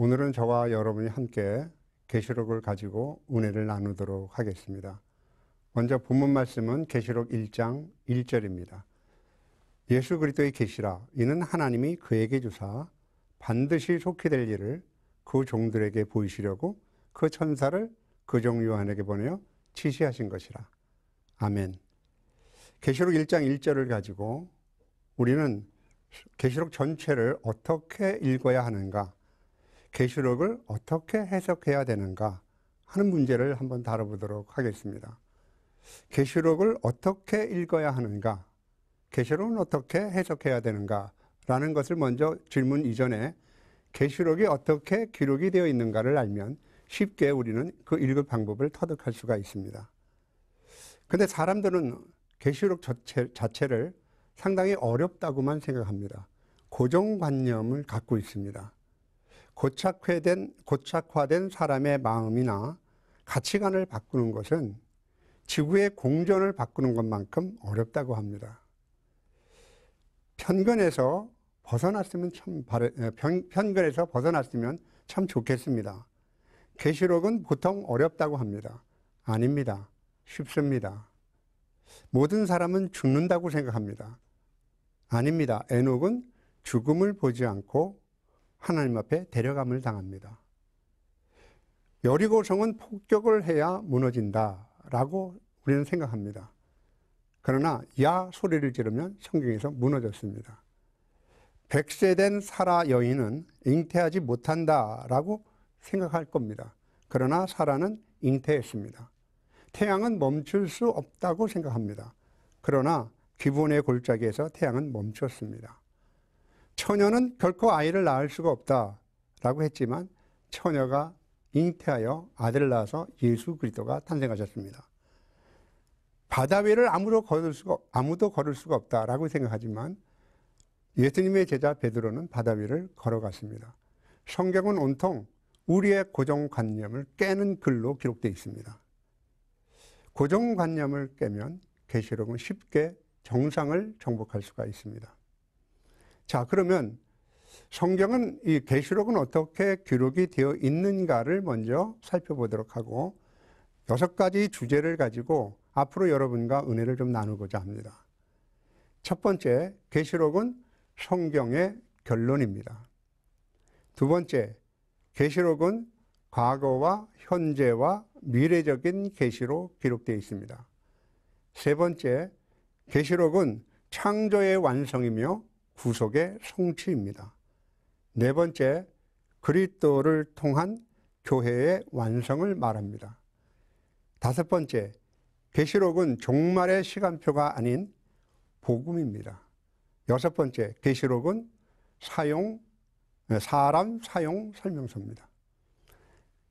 오늘은 저와 여러분이 함께 계시록을 가지고 은혜를 나누도록 하겠습니다. 먼저 본문 말씀은 계시록 1장 1절입니다. 예수 그리스도의 계시라 이는 하나님이 그에게 주사 반드시 속히 될 일을 그 종들에게 보이시려고 그 천사를 그 종 요한에게 보내어 지시하신 것이라. 아멘. 계시록 1장 1절을 가지고 우리는 계시록 전체를 어떻게 읽어야 하는가, 계시록을 어떻게 해석해야 되는가 하는 문제를 한번 다뤄보도록 하겠습니다. 계시록을 어떻게 읽어야 하는가, 계시록은 어떻게 해석해야 되는가 라는 것을 먼저 질문 이전에 계시록이 어떻게 기록이 되어 있는가를 알면 쉽게 우리는 그 읽을 방법을 터득할 수가 있습니다. 그런데 사람들은 계시록 자체를 상당히 어렵다고만 생각합니다. 고정관념을 갖고 있습니다. 고착화된 사람의 마음이나 가치관을 바꾸는 것은 지구의 공전을 바꾸는 것만큼 어렵다고 합니다. 편견에서 벗어났으면 참 좋겠습니다. 계시록은 보통 어렵다고 합니다. 아닙니다. 쉽습니다. 모든 사람은 죽는다고 생각합니다. 아닙니다. 에녹은 죽음을 보지 않고 하나님 앞에 데려감을 당합니다. 여리고성은 폭격을 해야 무너진다라고 우리는 생각합니다. 그러나 야 소리를 지르면 성경에서 무너졌습니다. 100세 된 사라 여인은 잉태하지 못한다라고 생각할 겁니다. 그러나 사라는 잉태했습니다. 태양은 멈출 수 없다고 생각합니다. 그러나 기본의 골짜기에서 태양은 멈췄습니다. 처녀는 결코 아이를 낳을 수가 없다라고 했지만 처녀가 잉태하여 아들을 낳아서 예수 그리스도가 탄생하셨습니다. 바다 위를 아무도 걸을 수가 없다라고 생각하지만 예수님의 제자 베드로는 바다 위를 걸어갔습니다. 성경은 온통 우리의 고정관념을 깨는 글로 기록되어 있습니다. 고정관념을 깨면 계시록은 쉽게 정상을 정복할 수가 있습니다. 자, 그러면 성경은 이 계시록은 어떻게 기록이 되어 있는가를 먼저 살펴보도록 하고 6가지 주제를 가지고 앞으로 여러분과 은혜를 좀 나누고자 합니다. 첫 번째, 계시록은 성경의 결론입니다. 두 번째, 계시록은 과거와 현재와 미래적인 계시로 기록되어 있습니다. 세 번째, 계시록은 창조의 완성이며 구속의 성취입니다. 네 번째, 그리스도를 통한 교회의 완성을 말합니다. 다섯 번째, 계시록은 종말의 시간표가 아닌 복음입니다. 여섯 번째, 계시록은 사람 사용 설명서입니다.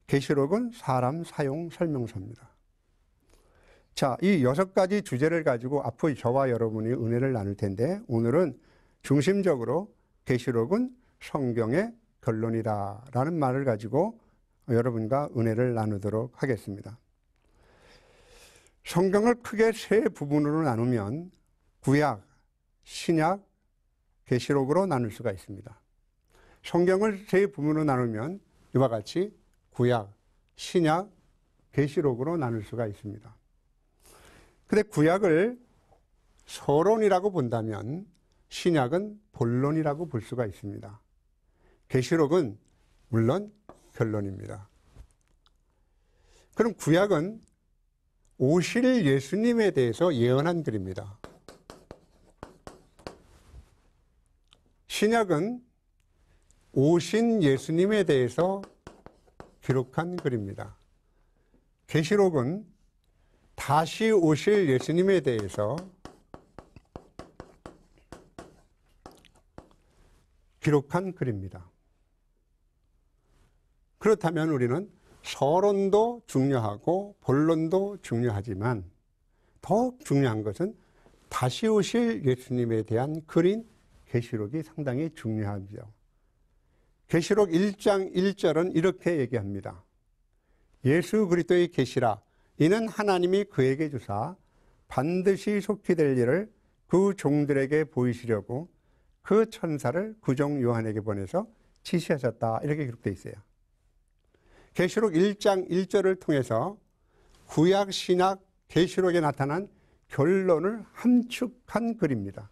계시록은 사람 사용 설명서입니다. 자, 이 6가지 주제를 가지고 앞으로 저와 여러분이 은혜를 나눌 텐데 오늘은 중심적으로 계시록은 성경의 결론이다라는 말을 가지고 여러분과 은혜를 나누도록 하겠습니다. 성경을 크게 세 부분으로 나누면 구약, 신약, 계시록으로 나눌 수가 있습니다. 성경을 세 부분으로 나누면 이와 같이 구약, 신약, 계시록으로 나눌 수가 있습니다. 근데 구약을 서론이라고 본다면 신약은 본론이라고 볼 수가 있습니다. 계시록은 물론 결론입니다. 그럼 구약은 오실 예수님에 대해서 예언한 글입니다. 신약은 오신 예수님에 대해서 기록한 글입니다. 계시록은 다시 오실 예수님에 대해서 기록한 글입니다. 그렇다면 우리는 서론도 중요하고 본론도 중요하지만 더 중요한 것은 다시 오실 예수님에 대한 글인 계시록이 상당히 중요하죠. 계시록 1장 1절은 이렇게 얘기합니다. 예수 그리스도의 계시라 이는 하나님이 그에게 주사 반드시 속히 될 일을 그 종들에게 보이시려고 그 천사를 그 종 요한에게 보내서 지시하셨다. 이렇게 기록되어 있어요. 계시록 1장 1절을 통해서 구약, 신약, 계시록에 나타난 결론을 함축한 글입니다.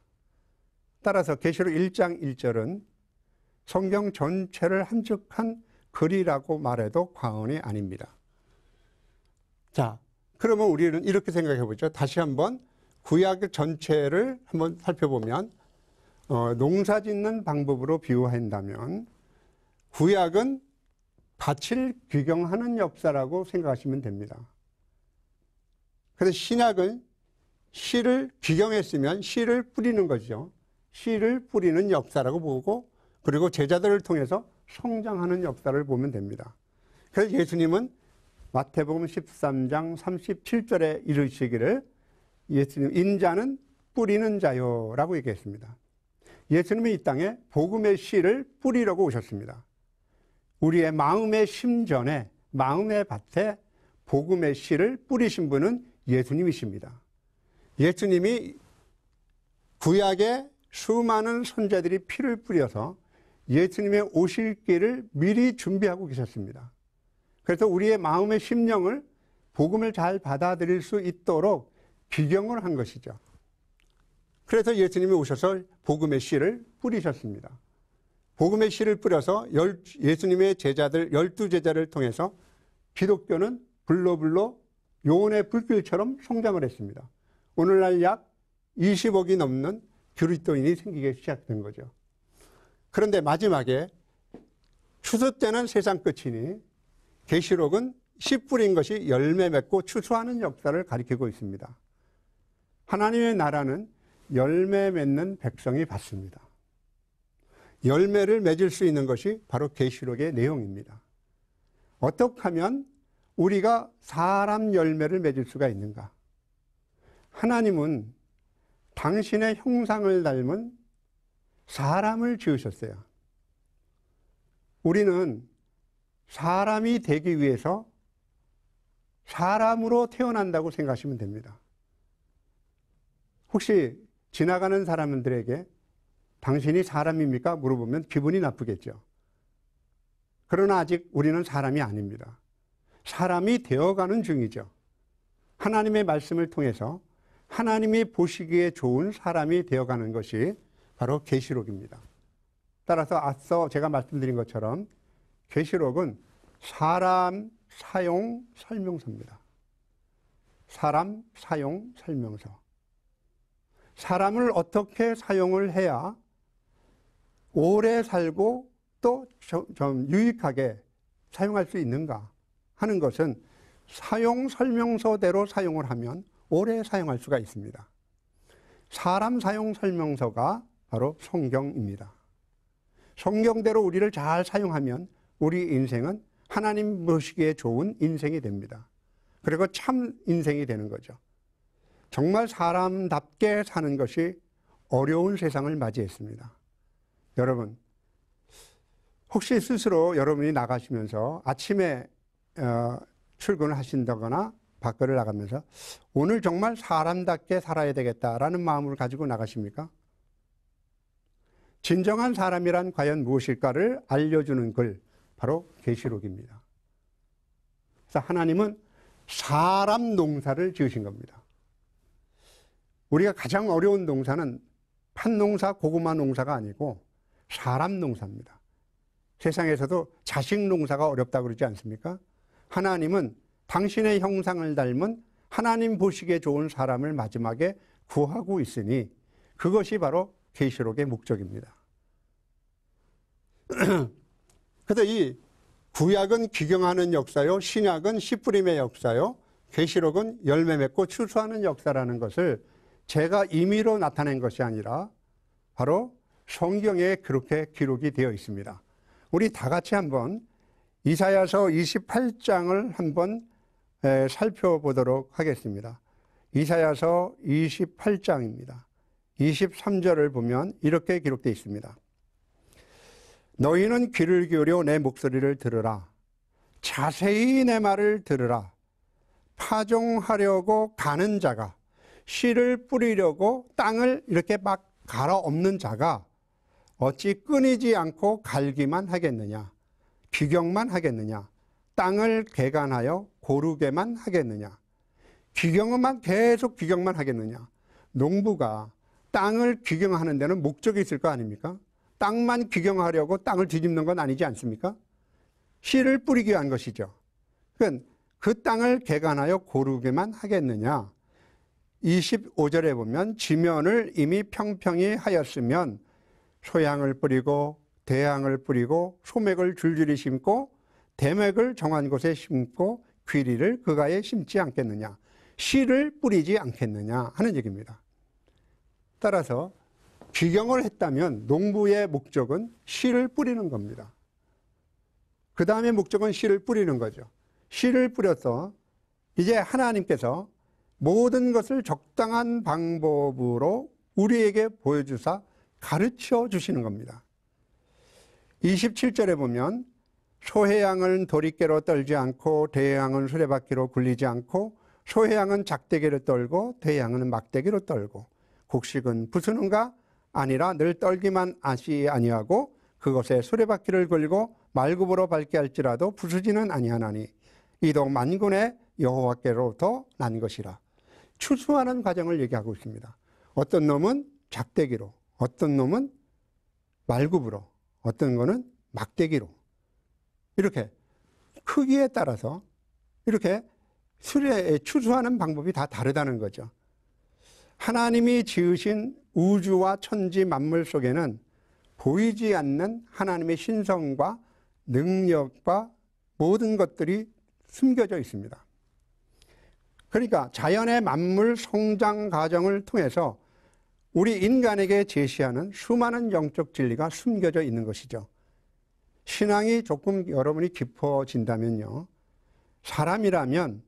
따라서 계시록 1장 1절은 성경 전체를 함축한 글이라고 말해도 과언이 아닙니다. 자, 그러면 우리는 이렇게 생각해 보죠. 다시 한번 구약 전체를 한번 살펴보면 농사 짓는 방법으로 비유한다면 구약은 밭을 규경하는 역사라고 생각하시면 됩니다. 그래서 신약은 씨를 규경했으면 씨를 뿌리는 거죠. 씨를 뿌리는 역사라고 보고 그리고 제자들을 통해서 성장하는 역사를 보면 됩니다. 그래서 예수님은 마태복음 13장 37절에 이르시기를 예수님 인자는 뿌리는 자요라고 얘기했습니다. 예수님이 이 땅에 복음의 씨를 뿌리려고 오셨습니다. 우리의 마음의 심전에 마음의 밭에 복음의 씨를 뿌리신 분은 예수님이십니다. 예수님이 구약에 수많은 선자들이 피를 뿌려서 예수님의 오실 길을 미리 준비하고 계셨습니다. 그래서 우리의 마음의 심령을 복음을 잘 받아들일 수 있도록 규경을 한 것이죠. 그래서 예수님이 오셔서 복음의 씨를 뿌리셨습니다. 복음의 씨를 뿌려서 예수님의 제자들 12제자를 통해서 기독교는 불로불로 요원의 불길처럼 성장을 했습니다. 오늘날 약 20억이 넘는 그리스도인이 생기기 시작된 거죠. 그런데 마지막에 추수 때는 세상 끝이니 계시록은 씨 뿌린 것이 열매 맺고 추수하는 역사를 가리키고 있습니다. 하나님의 나라는 열매 맺는 백성이 받습니다. 열매를 맺을 수 있는 것이 바로 계시록의 내용입니다. 어떻게 하면 우리가 사람 열매를 맺을 수가 있는가? 하나님은 당신의 형상을 닮은 사람을 지으셨어요. 우리는 사람이 되기 위해서 사람으로 태어난다고 생각하시면 됩니다. 혹시 지나가는 사람들에게 당신이 사람입니까? 물어보면 기분이 나쁘겠죠. 그러나 아직 우리는 사람이 아닙니다. 사람이 되어가는 중이죠. 하나님의 말씀을 통해서 하나님이 보시기에 좋은 사람이 되어가는 것이 바로 계시록입니다. 따라서 앞서 제가 말씀드린 것처럼 계시록은 사람 사용 설명서입니다. 사람 사용 설명서. 사람을 어떻게 사용을 해야 오래 살고 또 좀 유익하게 사용할 수 있는가 하는 것은 사용 설명서대로 사용을 하면 오래 사용할 수가 있습니다. 사람 사용 설명서가 바로 성경입니다. 성경대로 우리를 잘 사용하면 우리 인생은 하나님 보시기에 좋은 인생이 됩니다. 그리고 참 인생이 되는 거죠. 정말 사람답게 사는 것이 어려운 세상을 맞이했습니다. 여러분, 혹시 스스로 여러분이 나가시면서 아침에 출근을 하신다거나 밖을 나가면서 오늘 정말 사람답게 살아야 되겠다라는 마음을 가지고 나가십니까? 진정한 사람이란 과연 무엇일까를 알려주는 글, 바로 계시록입니다. 그래서 하나님은 사람 농사를 지으신 겁니다. 우리가 가장 어려운 농사는 팥농사, 고구마 농사가 아니고 사람 농사입니다. 세상에서도 자식 농사가 어렵다고 그러지 않습니까? 하나님은 당신의 형상을 닮은 하나님 보시기에 좋은 사람을 마지막에 구하고 있으니 그것이 바로 계시록의 목적입니다. 그래서 이 구약은 기경하는 역사요, 신약은 씨 뿌림의 역사요, 계시록은 열매 맺고 추수하는 역사라는 것을 제가 임의로 나타낸 것이 아니라 바로 성경에 그렇게 기록이 되어 있습니다. 우리 다 같이 한번 이사야서 28장을 한번 살펴보도록 하겠습니다. 이사야서 28장입니다. 23절을 보면 이렇게 기록되어 있습니다. 너희는 귀를 기울여 내 목소리를 들으라. 자세히 내 말을 들으라. 파종하려고 가는 자가, 씨를 뿌리려고 땅을 이렇게 막 갈아 엎는 자가 어찌 끊이지 않고 갈기만 하겠느냐? 귀경만 하겠느냐? 땅을 개간하여 고르게만 하겠느냐? 귀경만 계속 귀경만 하겠느냐? 농부가 땅을 귀경하는 데는 목적이 있을 거 아닙니까? 땅만 귀경하려고 땅을 뒤집는 건 아니지 않습니까? 씨를 뿌리기 위한 것이죠. 그러니까 그 땅을 개간하여 고르게만 하겠느냐? 25절에 보면 지면을 이미 평평히 하였으면 소양을 뿌리고 대양을 뿌리고 소맥을 줄줄이 심고 대맥을 정한 곳에 심고 귀리를 그가에 심지 않겠느냐? 씨를 뿌리지 않겠느냐 하는 얘기입니다. 따라서 귀경을 했다면 농부의 목적은 씨를 뿌리는 겁니다. 그 다음에 목적은 씨를 뿌리는 거죠. 씨를 뿌려서 이제 하나님께서 모든 것을 적당한 방법으로 우리에게 보여주사 가르쳐 주시는 겁니다. 27절에 보면 소해양은 도리깨로 떨지 않고 대양은 수레바퀴로 굴리지 않고 소해양은 작대기를 떨고 대양은 막대기로 떨고 곡식은 부수는가 아니라 늘 떨기만 하시 아니하고 그것에 수레바퀴를 걸고 말굽으로 밟게 할지라도 부수지는 아니하나니 이도 만군의 여호와께로부터 난 것이라. 추수하는 과정을 얘기하고 있습니다. 어떤 놈은 작대기로, 어떤 놈은 말굽으로, 어떤 거는 막대기로 이렇게 크기에 따라서 이렇게 추수하는 방법이 다 다르다는 거죠. 하나님이 지으신 우주와 천지 만물 속에는 보이지 않는 하나님의 신성과 능력과 모든 것들이 숨겨져 있습니다. 그러니까 자연의 만물 성장 과정을 통해서 우리 인간에게 제시하는 수많은 영적 진리가 숨겨져 있는 것이죠. 신앙이 조금 여러분이 깊어진다면요. 사람이라면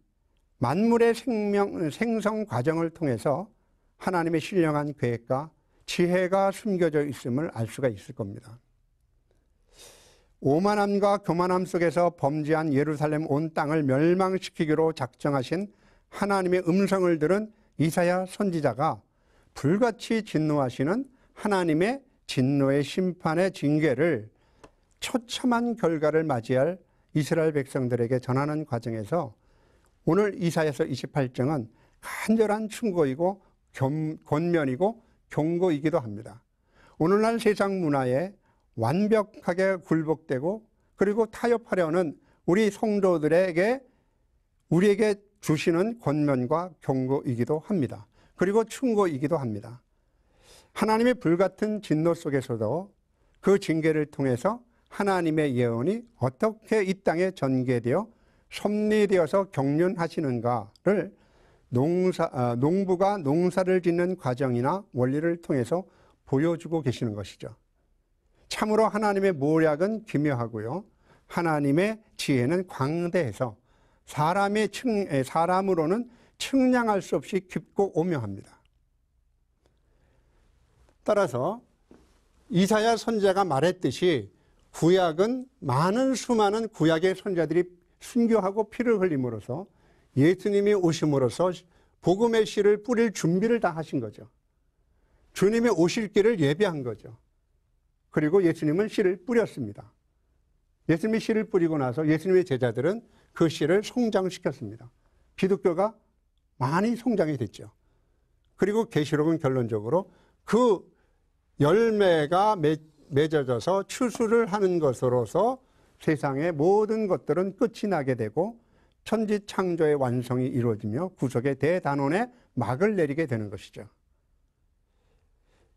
만물의 생성 과정을 통해서 하나님의 신령한 계획과 지혜가 숨겨져 있음을 알 수가 있을 겁니다. 오만함과 교만함 속에서 범죄한 예루살렘 온 땅을 멸망시키기로 작정하신 하나님의 음성을 들은 이사야 선지자가 불같이 진노하시는 하나님의 진노의 심판의 징계를 처참한 결과를 맞이할 이스라엘 백성들에게 전하는 과정에서 오늘 이사야서 28장은 간절한 충고이고 권면이고 경고이기도 합니다. 오늘날 세상 문화에 완벽하게 굴복되고 그리고 타협하려는 우리 성도들에게 우리에게 주시는 권면과 경고이기도 합니다. 그리고 충고이기도 합니다. 하나님의 불같은 진노 속에서도 그 징계를 통해서 하나님의 예언이 어떻게 이 땅에 전개되어 섭리되어서 경륜하시는가를 농부가 농사를 짓는 과정이나 원리를 통해서 보여주고 계시는 것이죠. 참으로 하나님의 모략은 기묘하고요. 하나님의 지혜는 광대해서 사람으로는 측량할 수 없이 깊고 오묘합니다. 따라서 이사야 선지자가 말했듯이 구약은 수많은 구약의 선지자들이 순교하고 피를 흘림으로써 예수님이 오심으로써 복음의 씨를 뿌릴 준비를 다 하신 거죠. 주님이 오실 길을 예비한 거죠. 그리고 예수님은 씨를 뿌렸습니다. 예수님이 씨를 뿌리고 나서 예수님의 제자들은 그 씨를 성장시켰습니다. 기독교가 많이 성장이 됐죠. 그리고 계시록은 결론적으로 그 열매가 맺어져서 추수를 하는 것으로서 세상의 모든 것들은 끝이 나게 되고 천지 창조의 완성이 이루어지며 구속의 대단원의 막을 내리게 되는 것이죠.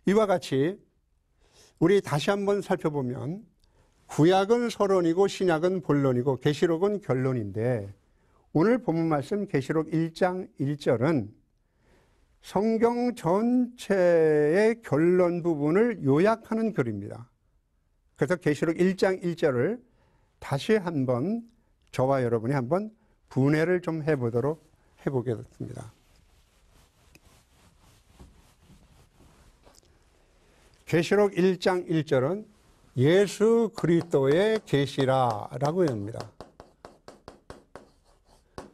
이와 같이 우리 다시 한번 살펴보면 구약은 서론이고 신약은 본론이고 계시록은 결론인데 오늘 본문 말씀 계시록 1장 1절은 성경 전체의 결론 부분을 요약하는 글입니다. 그래서 계시록 1장 1절을 다시 한번 저와 여러분이 한번 분해를 좀 해보겠습니다. 계시록 1장 1절은 예수 그리스도의 계시라라고 합니다.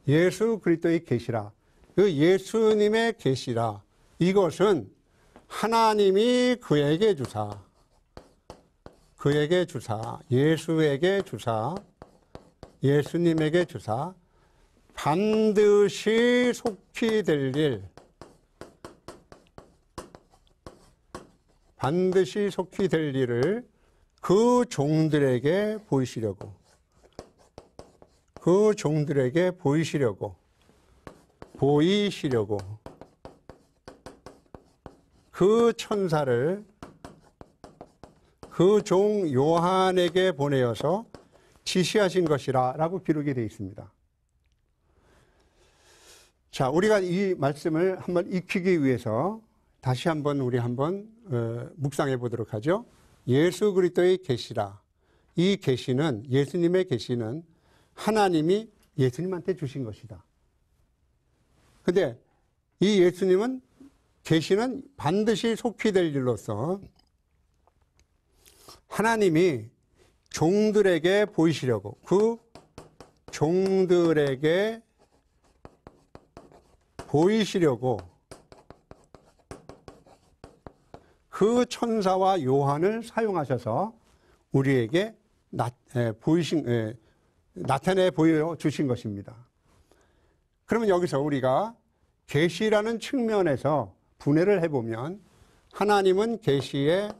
예수 그리스도의 계시라. 그 예수님의 계시라. 이것은 하나님이 그에게 주사 그에게 주사, 예수에게 주사, 예수님에게 주사, 반드시 속히 될 일, 반드시 속히 될 일을 그 종들에게 보이시려고, 그 종들에게 보이시려고, 그 천사를 그 종 요한에게 보내어서 지시하신 것이라 라고 기록이 되어 있습니다. 자, 우리가 이 말씀을 한번 익히기 위해서 다시 한번 우리 한번 묵상해 보도록 하죠. 예수 그리스도의 계시라. 이 계시는, 예수님의 계시는 하나님이 예수님한테 주신 것이다. 근데 이 예수님은 계시는 반드시 속히 될 일로서 하나님이 종들에게 보이시려고, 그 종들에게 보이시려고 그 천사와 요한을 사용하셔서 우리에게 나타내 보여주신 것입니다. 그러면 여기서 우리가 계시라는 측면에서 분해를 해보면 하나님은 계시의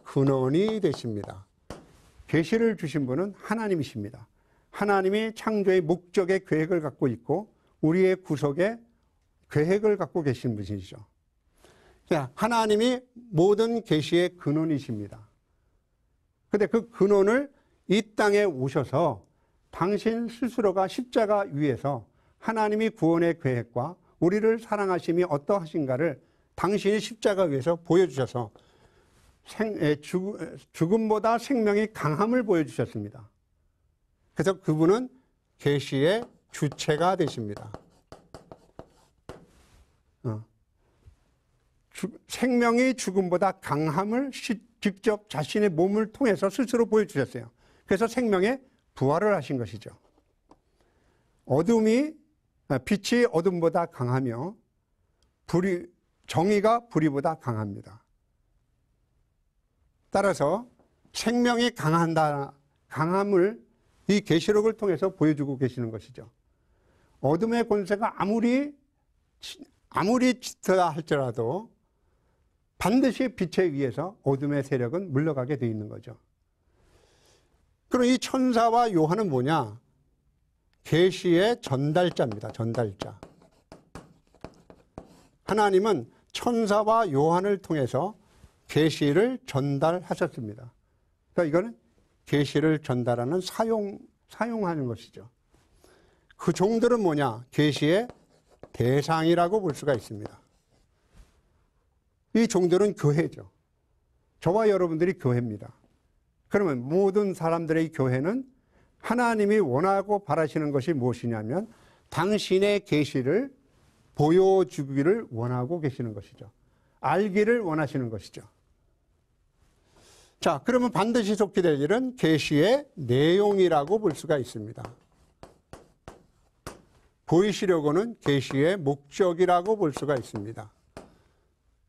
근원이 되십니다. 계시를 주신 분은 하나님이십니다. 하나님이 창조의 목적의 계획을 갖고 있고 우리의 구속의 계획을 갖고 계신 분이시죠. 하나님이 모든 계시의 근원이십니다. 그런데 그 근원을 이 땅에 오셔서 당신 스스로가 십자가 위에서 하나님이 구원의 계획과 우리를 사랑하심이 어떠하신가를 당신이 십자가 위에서 보여주셔서 죽음보다 생명이 강함을 보여주셨습니다. 그래서 그분은 계시의 주체가 되십니다. 생명이 죽음보다 강함을 직접 자신의 몸을 통해서 스스로 보여주셨어요. 그래서 생명의 부활을 하신 것이죠. 빛이 어둠보다 강하며 정의가 불의보다 강합니다. 따라서 생명이 강함을 이 계시록을 통해서 보여주고 계시는 것이죠. 어둠의 권세가 아무리 짙다 할지라도 반드시 빛에 의해서 어둠의 세력은 물러가게 되어 있는 거죠. 그럼 이 천사와 요한은 뭐냐? 계시의 전달자입니다. 전달자. 하나님은 천사와 요한을 통해서 계시를 전달하셨습니다. 그러니까 이거는 계시를 전달하는 사용하는 것이죠. 그 종들은 뭐냐? 계시의 대상이라고 볼 수가 있습니다. 이 종들은 교회죠. 저와 여러분들이 교회입니다. 그러면 모든 사람들의 교회는 하나님이 원하고 바라시는 것이 무엇이냐면 당신의 계시를 보여주기를 원하고 계시는 것이죠. 알기를 원하시는 것이죠. 자, 그러면 반드시 속히 될 일은 계시의 내용이라고 볼 수가 있습니다. 보이시려고는 계시의 목적이라고 볼 수가 있습니다.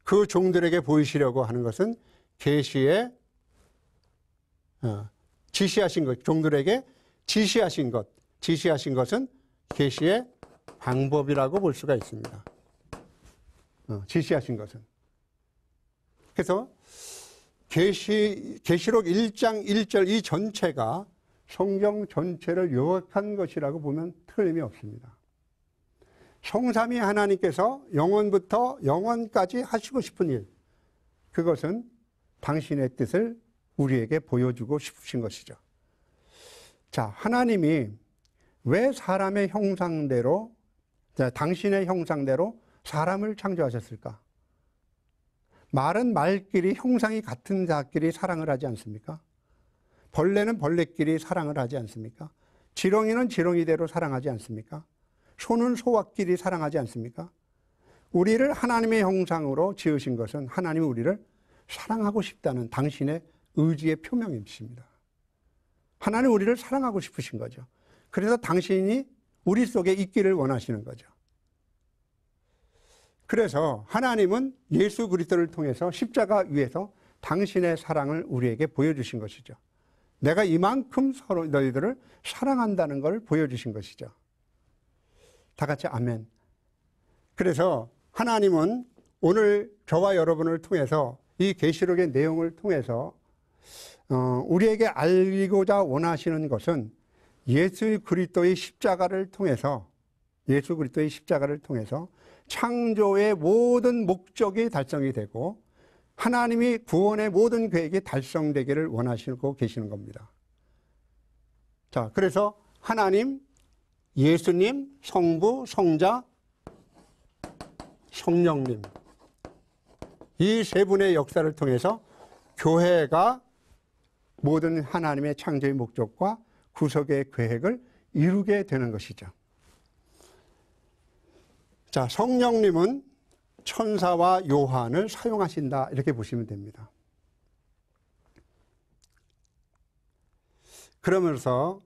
그 종들에게 보이시려고 하는 것은 계시의 지시하신 것, 종들에게 지시하신 것은 계시의 방법이라고 볼 수가 있습니다. 지시하신 것은. 그래서 계시록 1장 1절 이 전체가 성경 전체를 요약한 것이라고 보면 틀림이 없습니다. 성삼위 하나님께서 영원부터 영원까지 하시고 싶은 일, 그것은 당신의 뜻을 우리에게 보여주고 싶으신 것이죠. 자, 하나님이 왜 사람의 형상대로, 당신의 형상대로 사람을 창조하셨을까? 말은 말끼리 형상이 같은 자끼리 사랑을 하지 않습니까? 벌레는 벌레끼리 사랑을 하지 않습니까? 지렁이는 지렁이대로 사랑하지 않습니까? 소는 소와끼리 사랑하지 않습니까? 우리를 하나님의 형상으로 지으신 것은 하나님이 우리를 사랑하고 싶다는 당신의 의지의 표명이십니다. 하나님 우리를 사랑하고 싶으신 거죠. 그래서 당신이 우리 속에 있기를 원하시는 거죠. 그래서 하나님은 예수 그리스도를 통해서 십자가 위에서 당신의 사랑을 우리에게 보여주신 것이죠. 내가 이만큼 서로 너희들을 사랑한다는 걸 보여주신 것이죠. 다 같이 아멘. 그래서 하나님은 오늘 저와 여러분을 통해서 이 계시록의 내용을 통해서 우리에게 알리고자 원하시는 것은 예수 그리스도의 십자가를 통해서 창조의 모든 목적이 달성이 되고 하나님이 구원의 모든 계획이 달성되기를 원하시고 계시는 겁니다. 자, 그래서 하나님, 예수님, 성부, 성자, 성령님 이 세 분의 역사를 통해서 교회가 모든 하나님의 창조의 목적과 구속의 계획을 이루게 되는 것이죠. 자, 성령님은 천사와 요한을 사용하신다 이렇게 보시면 됩니다. 그러면서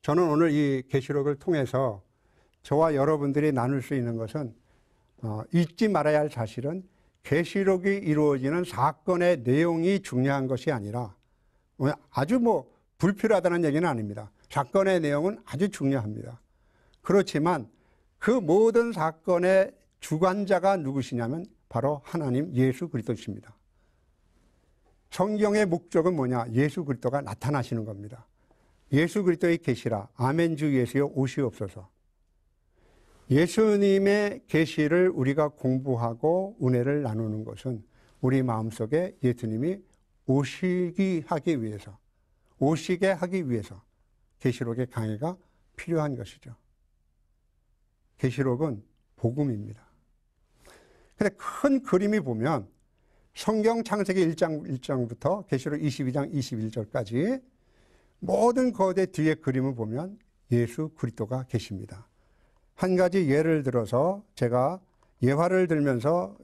저는 오늘 이 계시록을 통해서 저와 여러분들이 나눌 수 있는 것은 잊지 말아야 할 사실은 계시록이 이루어지는 사건의 내용이 중요한 것이 아니라 아주 불필요하다는 얘기는 아닙니다. 사건의 내용은 아주 중요합니다. 그렇지만 그 모든 사건의 주관자가 누구시냐면 바로 하나님 예수 그리스도십니다. 성경의 목적은 뭐냐? 예수 그리스도가 나타나시는 겁니다. 예수 그리스도의 계시라 아멘 주 예수여 오시옵소서. 예수님의 계시를 우리가 공부하고 은혜를 나누는 것은 우리 마음속에 예수님이 오시게 하기 위해서 계시록의 강해가 필요한 것이죠. 계시록은 복음입니다. 근데 큰 그림이 보면 성경 창세기 1장부터 계시록 22장 21절까지 모든 거대 뒤에 그림을 보면 예수 그리스도가 계십니다. 한 가지 예를 들어서 제가 예화를 들면서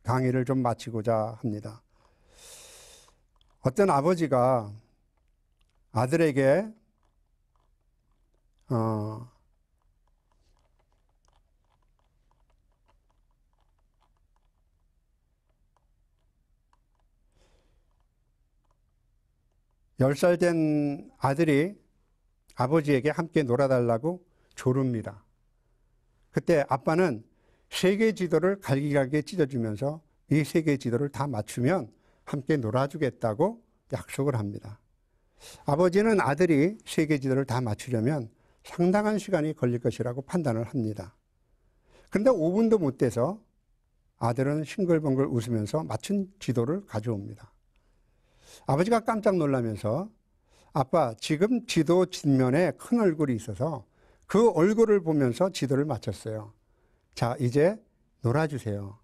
강의를 좀 마치고자 합니다. 어떤 아버지가 아들에게 10살 된 아들이 아버지에게 함께 놀아달라고 조릅니다. 그때 아빠는 세계 지도를 갈기갈기 찢어주면서 이 세계 지도를 다 맞추면 함께 놀아주겠다고 약속을 합니다. 아버지는 아들이 세계 지도를 다 맞추려면 상당한 시간이 걸릴 것이라고 판단을 합니다. 그런데 5분도 못 돼서 아들은 싱글벙글 웃으면서 맞춘 지도를 가져옵니다. 아버지가 깜짝 놀라면서 아빠, 지금 지도 뒷면에 큰 얼굴이 있어서 그 얼굴을 보면서 지도를 맞췄어요. 자, 이제 놀아주세요.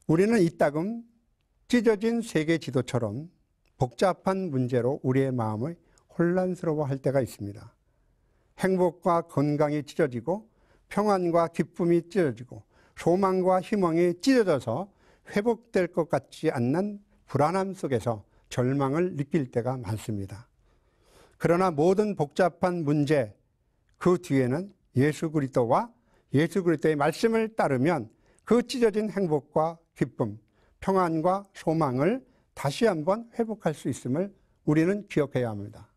우리는 이따금 찢어진 세계 지도처럼 복잡한 문제로 우리의 마음을 혼란스러워할 때가 있습니다. 행복과 건강이 찢어지고 평안과 기쁨이 찢어지고 소망과 희망이 찢어져서 회복될 것 같지 않는 불안함 속에서 절망을 느낄 때가 많습니다. 그러나 모든 복잡한 문제 그 뒤에는 예수 그리스도와 예수 그리스도의 말씀을 따르면 그 찢어진 행복과 기쁨, 평안과 소망을 다시 한번 회복할 수 있음을 우리는 기억해야 합니다.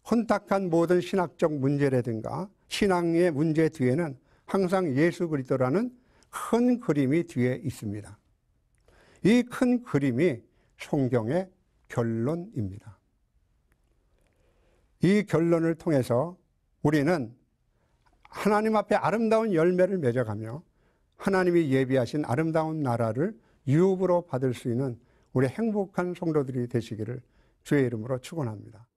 혼탁한 모든 신학적 문제라든가 신앙의 문제 뒤에는 항상 예수 그리스도라는 큰 그림이 뒤에 있습니다. 이 큰 그림이 성경의 결론입니다. 이 결론을 통해서 우리는 하나님 앞에 아름다운 열매를 맺어가며 하나님이 예비하신 아름다운 나라를 유업으로 받을 수 있는 우리 행복한 성도들이 되시기를 주의 이름으로 축원합니다.